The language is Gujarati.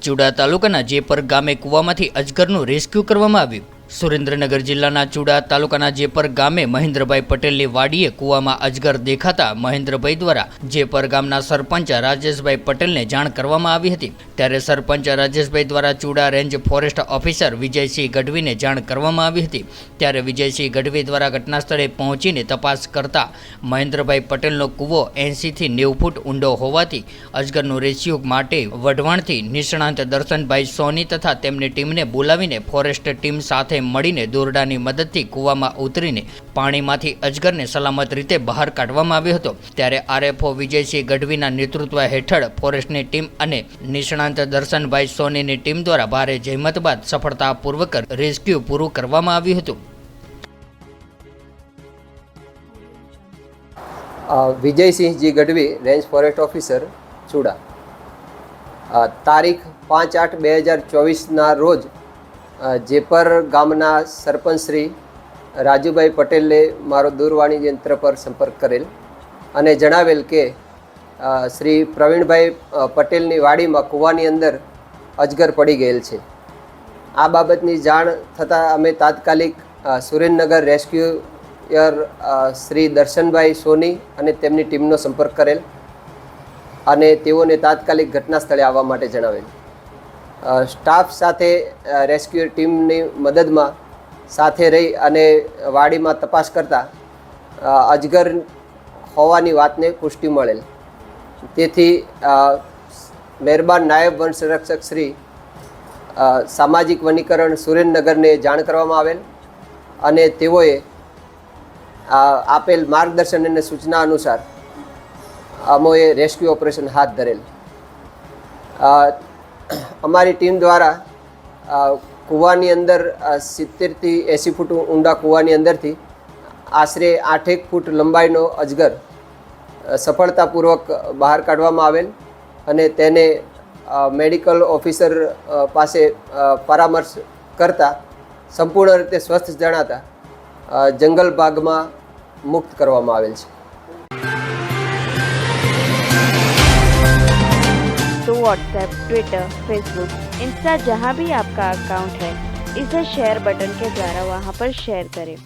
ચુડા તાલુકાના જેપર ગામે કૂવામાંથી અજગરનું રેસ્ક્યુ કરવામાં આવ્યું। સુરેન્દ્રનગર જિલ્લાના ચુડા તાલુકાના જેપર ગામે મહેન્દ્રભાઈ પટેલની વાડીએ કૂવામાં અજગર દેખાતા મહેન્દ્રભાઈ દ્વારા જેપર ગામના સરપંચ રાજેશભાઈ પટેલને જાણ કરવામાં આવી હતી। ત્યારે સરપંચ રાજેશભાઈ દ્વારા Chuda range forest officer Vijaysinh ગઢવીને જાણ કરવામાં આવી હતી। ત્યારે વિજયસિંહ ગઢવી દ્વારા ઘટનાસ્થળે પહોંચીને તપાસ કરતા મહેન્દ્રભાઈ પટેલનો કૂવો 80 થી 90 ફૂટ ઊંડો હોવાથી અજગરનું રેસ્ક્યુ માટે વઢવાણથી નિષ્ણાંત દર્શનભાઈ સોની તથા તેમની ટીમને બોલાવીને ફોરેસ્ટ ટીમ સાથે મળીને દોરડાની મદદથી કૂવામાં ઉતરીને પાણીમાંથી અજગરને સલામત રીતે બહાર કાઢવામાં આવ્યો હતો। ત્યારે આરએફઓ વિજયસિંહ ગઢવીના નેતૃત્વ હેઠળ ફોરેસ્ટની ટીમ અને નિષ્ણાંત દર્શનભાઈ સોનીની ટીમ દ્વારા ભારે જહેમત બાદ સફળતાપૂર્વક રેસ્ક્યુ પૂરું કરવામાં આવ્યું હતું। Vijaysinhji Gadhvi, range forest officer Chuda. તારીખ 5/8/2024ના રોજ જેપર ગામના સરપંચ શ્રી રાજુભાઈ પટેલે મારો દૂરવાણી યંત્ર પર સંપર્ક કરેલ અને જણાવેલ કે શ્રી પ્રવીણભાઈ પટેલની વાડીમાં કૂવાની અંદર અજગર પડી ગયેલ છે। આ બાબતની જાણ થતાં અમે તાત્કાલિક સુરેન્દ્રનગર રેસ્ક્યુઅર શ્રી દર્શનભાઈ સોની અને તેમની ટીમનો સંપર્ક કરેલ અને તેઓને તાત્કાલિક ઘટના સ્થળે આવવા માટે જણાવેલ। સ્ટાફ સાથે રેસ્ક્યુ ટીમની મદદમાં સાથે રહી અને વાડીમાં તપાસ કરતા અજગર હોવાની વાતને પુષ્ટિ મળેલ। તેથી મહેરબાન નાયબ વન સંરક્ષક શ્રી સામાજિક વનીકરણ સુરેન્દ્રનગરને જાણ કરવામાં આવેલ અને તેઓએ આપેલ માર્ગદર્શન અને સૂચના અનુસાર અમોએ રેસ્ક્યુ ઓપરેશન હાથ ધરેલ। અમારી ટીમ દ્વારા કૂવાની અંદર 70 થી 80 ફૂટ ઊંડા કૂવાની અંદરથી આશરે 8 ફૂટ લંબાઈનો અજગર સફળતાપૂર્વક બહાર કાઢવામાં આવેલ અને તેને મેડિકલ ઓફિસર પાસે પરામર્શ કરતા સંપૂર્ણ રીતે સ્વસ્થ જણાતા જંગલ ભાગમાં મુક્ત કરવામાં આવેલ છે। तो व्हाट्सएप, ट्विटर, फेसबुक, इंस्टा जहाँ भी आपका अकाउंट है, इसे शेयर बटन के द्वारा वहाँ पर शेयर करें।